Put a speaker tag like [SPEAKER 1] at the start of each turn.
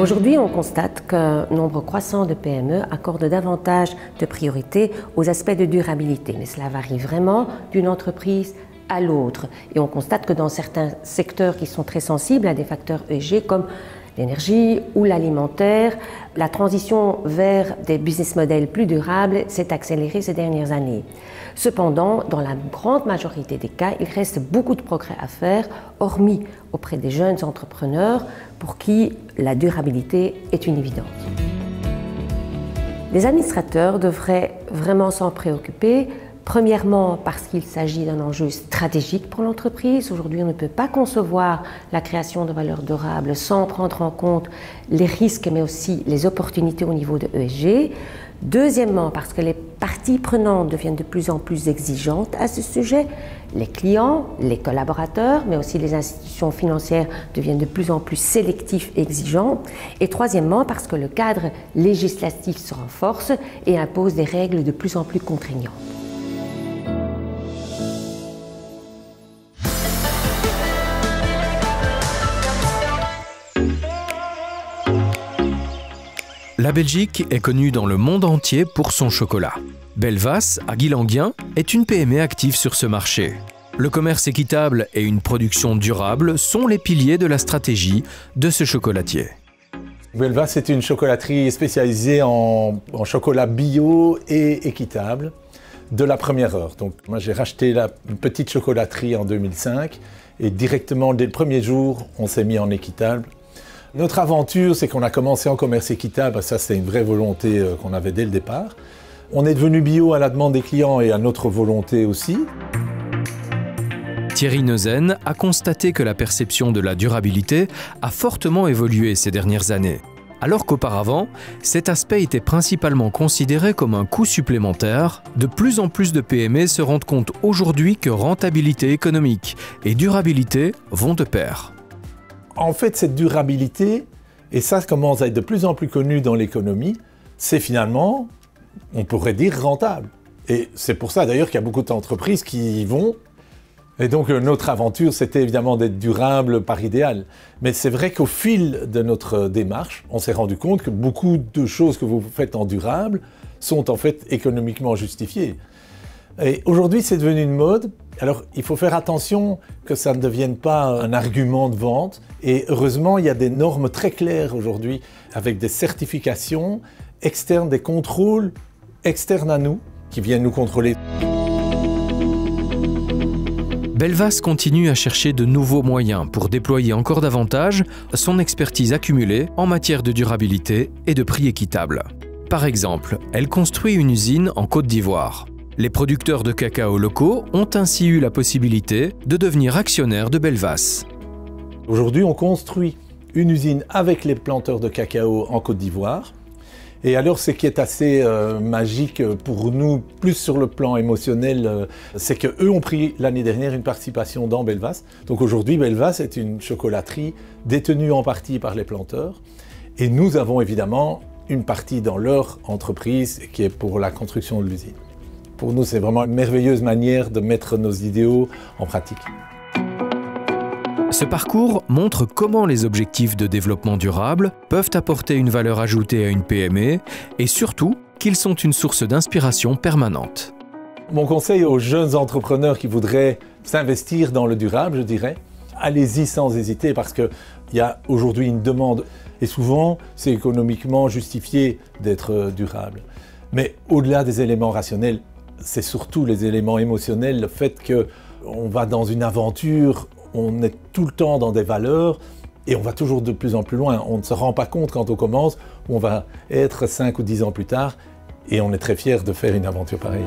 [SPEAKER 1] Aujourd'hui, on constate qu'un nombre croissant de PME accordent davantage de priorité aux aspects de durabilité, mais cela varie vraiment d'une entreprise à l'autre. Et on constate que dans certains secteurs qui sont très sensibles à des facteurs ESG comme l'énergie ou l'alimentaire, la transition vers des business models plus durables s'est accélérée ces dernières années. Cependant, dans la grande majorité des cas, il reste beaucoup de progrès à faire, hormis auprès des jeunes entrepreneurs pour qui la durabilité est une évidence. Les administrateurs devraient vraiment s'en préoccuper. Premièrement, parce qu'il s'agit d'un enjeu stratégique pour l'entreprise. Aujourd'hui, on ne peut pas concevoir la création de valeur durable sans prendre en compte les risques, mais aussi les opportunités au niveau de ESG. Deuxièmement, parce que les parties prenantes deviennent de plus en plus exigeantes à ce sujet. Les clients, les collaborateurs, mais aussi les institutions financières deviennent de plus en plus sélectifs et exigeants. Et troisièmement, parce que le cadre législatif se renforce et impose des règles de plus en plus contraignantes.
[SPEAKER 2] La Belgique est connue dans le monde entier pour son chocolat. Belvas, à Guilanguien, est une PME active sur ce marché. Le commerce équitable et une production durable sont les piliers de la stratégie de ce chocolatier.
[SPEAKER 3] Belvas est une chocolaterie spécialisée en chocolat bio et équitable de la première heure. Donc, moi, j'ai racheté une petite chocolaterie en 2005 et directement, dès le premier jour, on s'est mis en équitable. Notre aventure, c'est qu'on a commencé en commerce équitable, ça c'est une vraie volonté qu'on avait dès le départ. On est devenu bio à la demande des clients et à notre volonté aussi.
[SPEAKER 2] Thierry Neuzen a constaté que la perception de la durabilité a fortement évolué ces dernières années. Alors qu'auparavant, cet aspect était principalement considéré comme un coût supplémentaire, de plus en plus de PME se rendent compte aujourd'hui que rentabilité économique et durabilité vont de pair.
[SPEAKER 3] En fait, cette durabilité, et ça commence à être de plus en plus connu dans l'économie, c'est finalement, on pourrait dire, rentable. Et c'est pour ça d'ailleurs qu'il y a beaucoup d'entreprises qui y vont. Et donc notre aventure, c'était évidemment d'être durable par idéal. Mais c'est vrai qu'au fil de notre démarche, on s'est rendu compte que beaucoup de choses que vous faites en durable sont en fait économiquement justifiées. Et aujourd'hui, c'est devenu une mode. Alors, il faut faire attention que ça ne devienne pas un argument de vente. Et heureusement, il y a des normes très claires aujourd'hui avec des certifications externes, des contrôles externes à nous qui viennent nous contrôler.
[SPEAKER 2] Belvas continue à chercher de nouveaux moyens pour déployer encore davantage son expertise accumulée en matière de durabilité et de prix équitable. Par exemple, elle construit une usine en Côte d'Ivoire. Les producteurs de cacao locaux ont ainsi eu la possibilité de devenir actionnaires de Belvas.
[SPEAKER 3] Aujourd'hui, on construit une usine avec les planteurs de cacao en Côte d'Ivoire. Et alors, ce qui est assez magique pour nous, plus sur le plan émotionnel, c'est qu'eux ont pris l'année dernière une participation dans Belvas. Donc aujourd'hui, Belvas est une chocolaterie détenue en partie par les planteurs. Et nous avons évidemment une partie dans leur entreprise qui est pour la construction de l'usine. Pour nous, c'est vraiment une merveilleuse manière de mettre nos idéaux en pratique.
[SPEAKER 2] Ce parcours montre comment les objectifs de développement durable peuvent apporter une valeur ajoutée à une PME et surtout qu'ils sont une source d'inspiration permanente.
[SPEAKER 3] Mon conseil aux jeunes entrepreneurs qui voudraient s'investir dans le durable, je dirais, allez-y sans hésiter parce qu'il y a aujourd'hui une demande et souvent c'est économiquement justifié d'être durable. Mais au-delà des éléments rationnels, c'est surtout les éléments émotionnels, le fait qu'on va dans une aventure, on est tout le temps dans des valeurs et on va toujours de plus en plus loin. On ne se rend pas compte quand on commence où on va être 5 ou 10 ans plus tard et on est très fiers de faire une aventure pareille.